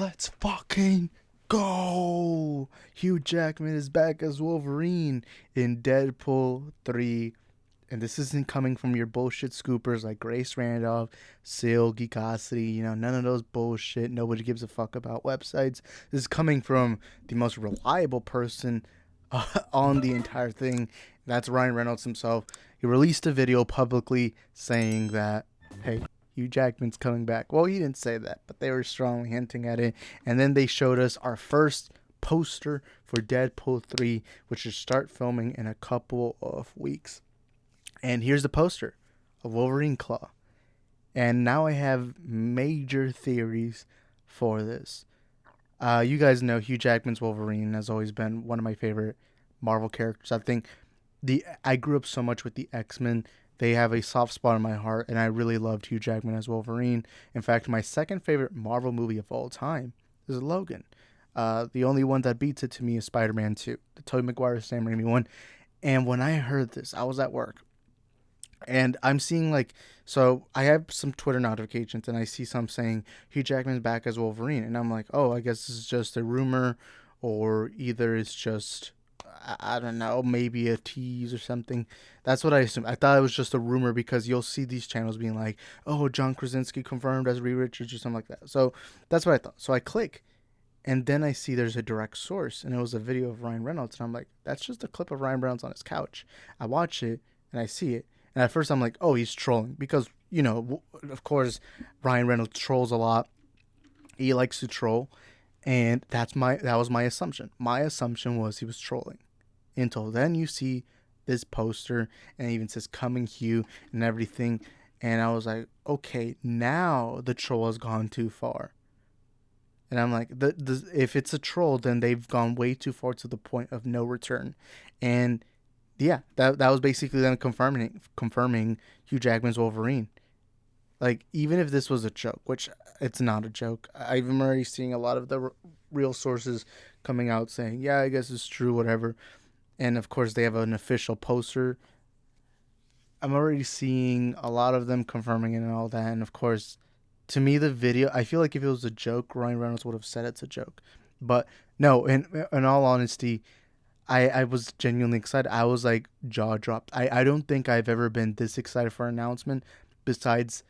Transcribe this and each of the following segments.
Let's fucking go! Hugh Jackman is back as Wolverine in Deadpool 3. And this isn't coming from your bullshit scoopers like Grace Randolph, Seal, Geekosity, none of those bullshit, nobody gives a fuck about websites. This is coming from the most reliable person on the entire thing. That's Ryan Reynolds himself. He released a video publicly saying that, hey, Hugh Jackman's coming back. Well, he didn't say that, but they were strongly hinting at it. And then they showed us our first poster for Deadpool 3, which should start filming in a couple of weeks. And here's the poster of Wolverine Claw. And now I have major theories for this. You guys know Hugh Jackman's Wolverine has always been one of my favorite Marvel characters. I think I grew up so much with the X-Men. They have a soft spot in my heart, and I really loved Hugh Jackman as Wolverine. In fact, my second favorite Marvel movie of all time is Logan. The only one that beats it to me is Spider-Man 2, the Tobey Maguire, Sam Raimi one. And when I heard this, I was at work. And I'm seeing so I have some Twitter notifications, and I see some saying Hugh Jackman's back as Wolverine. And I'm like, oh, I guess this is just a rumor, or either it's just, I don't know, maybe a tease or something. That's what I assumed. I thought it was just a rumor because you'll see these channels being like, oh, John Krasinski confirmed as Reed Richards or something like that. So that's what I thought. So I click, and then I see there's a direct source, and it was a video of Ryan Reynolds. And I'm like, that's just a clip of Ryan Reynolds on his couch. I watch it, and I see it. And at first I'm like, oh, he's trolling. Because, of course, Ryan Reynolds trolls a lot. He likes to troll. And that was my assumption. My assumption was he was trolling. Until then you see this poster, and it even says coming Hugh and everything. And I was like, okay, now the troll has gone too far. And I'm like, if it's a troll, then they've gone way too far to the point of no return. And yeah, that was basically them confirming Hugh Jackman's Wolverine. Like, even if this was a joke, which it's not a joke, I'm already seeing a lot of the real sources coming out saying, yeah, I guess it's true, whatever. And of course, they have an official poster. I'm already seeing a lot of them confirming it and all that. And of course, to me, the video, I feel like if it was a joke, Ryan Reynolds would have said it's a joke. But no, in all honesty, I was genuinely excited. I was like jaw dropped. I don't think I've ever been this excited for an announcement besides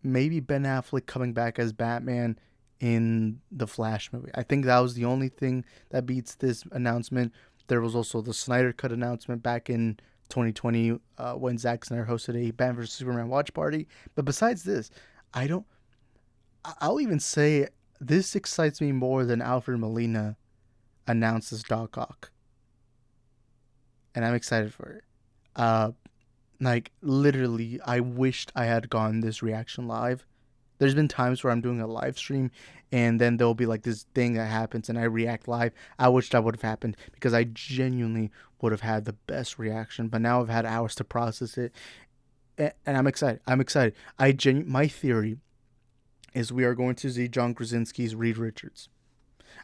maybe Ben Affleck coming back as Batman in the Flash movie. I think that was the only thing that beats this announcement. There was also the Snyder Cut announcement back in 2020 when Zack Snyder hosted a Batman vs Superman watch party. But besides this, I'll even say this excites me more than Alfred Molina announced as Doc Ock. And I'm excited for it. Literally, I wished I had gotten this reaction live. There's been times where I'm doing a live stream, and then there'll be this thing that happens, and I react live. I wish that would have happened because I genuinely would have had the best reaction. But now I've had hours to process it, and I'm excited. My theory is we are going to see John Krasinski's Reed Richards.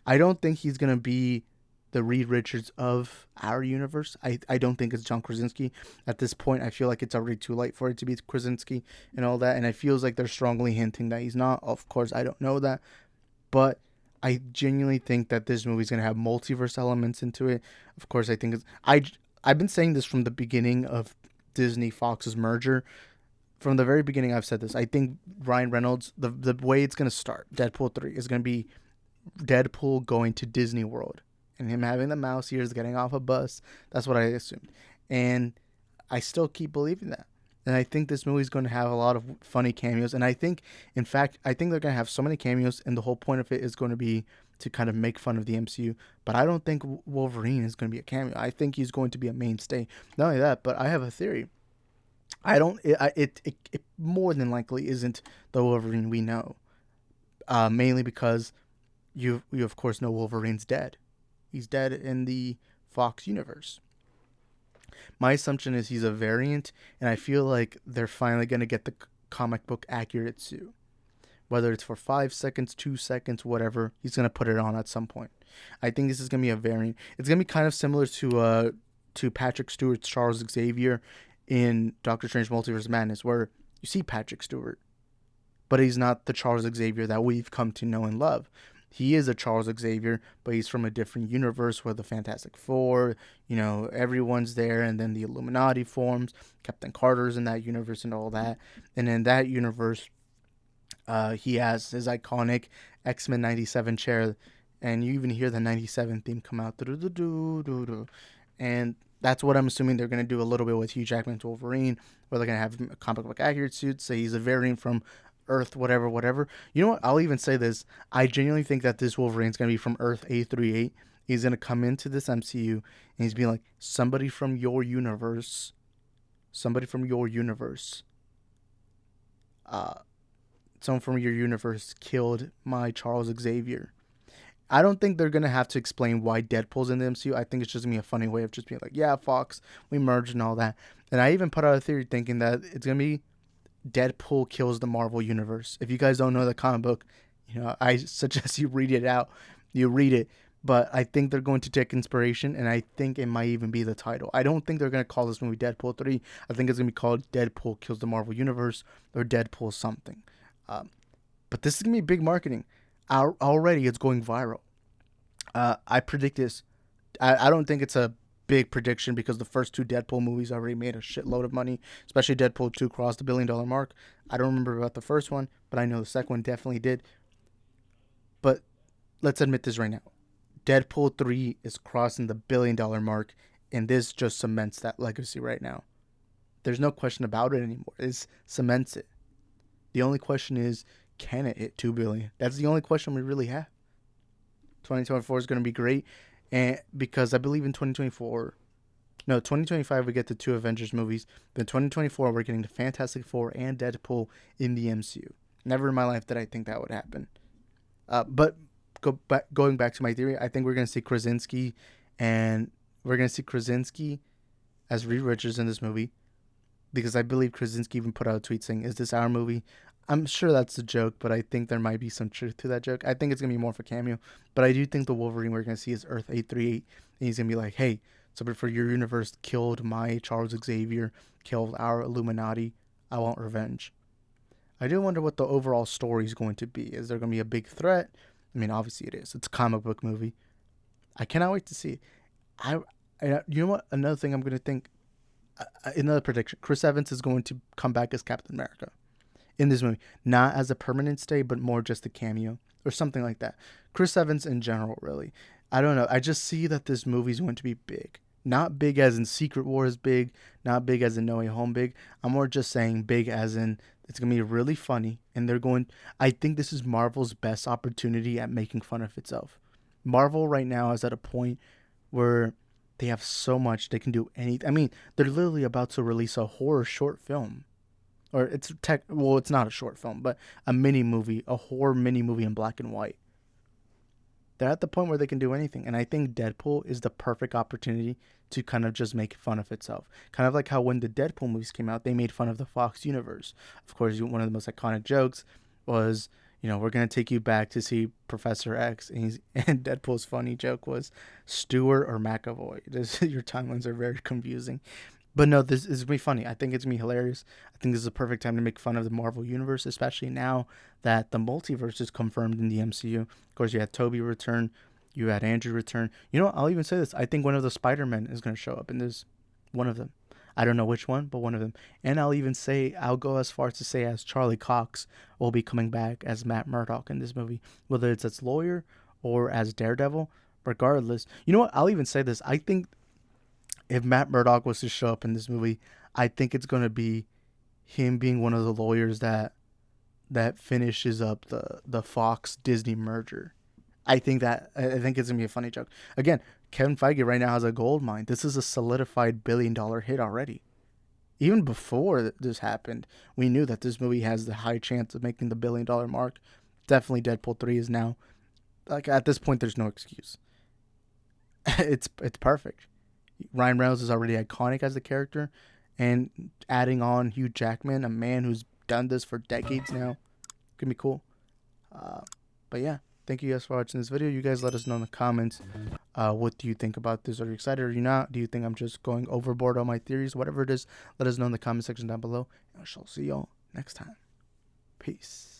I don't think he's gonna be the Reed Richards of our universe. I don't think it's John Krasinski. At this point, I feel like it's already too late for it to be Krasinski and all that. And it feels like they're strongly hinting that he's not. Of course, I don't know that. But I genuinely think that this movie's going to have multiverse elements into it. Of course, I think I've been saying this from the beginning of Disney Fox's merger. From the very beginning, I've said this. I think Ryan Reynolds, the way it's going to start, Deadpool 3, is going to be Deadpool going to Disney World. And him having the mouse ears, getting off a bus. That's what I assumed. And I still keep believing that. And I think this movie is going to have a lot of funny cameos. And I think they're going to have so many cameos. And the whole point of it is going to be to kind of make fun of the MCU. But I don't think Wolverine is going to be a cameo. I think he's going to be a mainstay. Not only that, but I have a theory. It more than likely isn't the Wolverine we know. Mainly because you of course know Wolverine's dead. He's dead in the Fox universe. My assumption is he's a variant, and I feel like they're finally going to get the comic book accurate suit. Whether it's for 5 seconds, 2 seconds, whatever, he's going to put it on at some point. I think this is going to be a variant. It's going to be kind of similar to Patrick Stewart's Charles Xavier in Doctor Strange Multiverse of Madness, where you see Patrick Stewart, but he's not the Charles Xavier that we've come to know and love. He is a Charles Xavier, but he's from a different universe where the Fantastic Four, everyone's there, and then the Illuminati forms. Captain Carter's in that universe and all that. And in that universe, he has his iconic X-Men 97 chair, and you even hear the 97 theme come out. And that's what I'm assuming they're going to do a little bit with Hugh Jackman's Wolverine, where they're going to have a comic book accurate suit, say he's a variant from Earth, whatever, whatever. You know what? I'll even say this. I genuinely think that this Wolverine's going to be from Earth A38. He's going to come into this MCU, and he's being like, somebody from your universe, someone from your universe killed my Charles Xavier. I don't think they're going to have to explain why Deadpool's in the MCU. I think it's just going to be a funny way of just being like, yeah, Fox, we merged and all that. And I even put out a theory thinking that it's going to be Deadpool kills the Marvel Universe. If you guys don't know the comic book, I suggest you read it out. You read it. But I think they're going to take inspiration, and I think it might even be the title. I don't think they're going to call this movie Deadpool 3. I think it's going to be called Deadpool Kills the Marvel Universe or Deadpool something. But this is going to be big marketing. Already it's going viral. I predict this. I don't think it's a big prediction because the first two Deadpool movies already made a shitload of money, especially Deadpool 2 crossed the $1 billion mark. I don't remember about the first one, but I know the second one definitely did. But let's admit this right now. Deadpool 3 is crossing the $1 billion mark, and this just cements that legacy right now. There's no question about it anymore. It cements it. The only question is, can it hit $2 billion? That's the only question we really have. 2024 is going to be great, and because I believe in 2025 we get the two Avengers movies. Then 2024 we're getting the Fantastic Four and Deadpool in the MCU. Never in my life did I think that would happen. But going back to my theory, I think we're going to see Krasinski as Reed Richards in this movie, because I believe Krasinski even put out a tweet saying, "Is this our movie?" I'm sure that's a joke, but I think there might be some truth to that joke. I think it's going to be more of a cameo, but I do think the Wolverine we're going to see is Earth 838, and he's going to be like, hey, somebody for your universe killed my Charles Xavier, killed our Illuminati. I want revenge. I do wonder what the overall story is going to be. Is there going to be a big threat? I mean, obviously it is. It's a comic book movie. I cannot wait to see it. You know what? Another thing I'm going to think, another prediction. Chris Evans is going to come back as Captain America in this movie, not as a permanent stay, but more just a cameo or something like that. Chris Evans in general, really. I don't know. I just see that this movie is going to be big. Not big as in Secret Wars big, not big as in No Way Home big. I'm more just saying big as in it's going to be really funny. And I think this is Marvel's best opportunity at making fun of itself. Marvel right now is at a point where they have so much they can do anything. I mean, they're literally about to release a horror short film. Or it's not a short film, but a mini movie, a horror mini movie in black and white. They're at the point where they can do anything. And I think Deadpool is the perfect opportunity to kind of just make fun of itself. Kind of like how when the Deadpool movies came out, they made fun of the Fox universe. Of course, one of the most iconic jokes was, we're going to take you back to see Professor X. And Deadpool's funny joke was Stewart or McAvoy. Your timelines are very confusing. But no, this is going to be funny. I think it's going to be hilarious. I think this is a perfect time to make fun of the Marvel Universe, especially now that the multiverse is confirmed in the MCU. Of course, you had Toby return. You had Andrew return. You know what? I'll even say this. I think one of the Spider-Men is going to show up in this. One of them. I don't know which one, but one of them. And I'll go as far as to say as Charlie Cox will be coming back as Matt Murdock in this movie. Whether it's as lawyer or as Daredevil. Regardless. You know what? I'll even say this. I think if Matt Murdock was to show up in this movie, I think it's going to be him being one of the lawyers that finishes up the Fox Disney merger. I think it's going to be a funny joke. Again, Kevin Feige right now has a gold mine. This is a solidified $1 billion hit already. Even before this happened, we knew that this movie has the high chance of making the $1 billion mark. Definitely Deadpool 3 is now, like, at this point, there's no excuse. It's perfect. Ryan Reynolds is already iconic as the character, and adding on Hugh Jackman, a man who's done this for decades now, could be cool. But yeah, thank you guys for watching this video. You guys let us know in the comments, what do you think about this? Are you excited or are you not? Do you think I'm just going overboard on my theories? Whatever it is, let us know in the comment section down below, and I shall see y'all next time. Peace.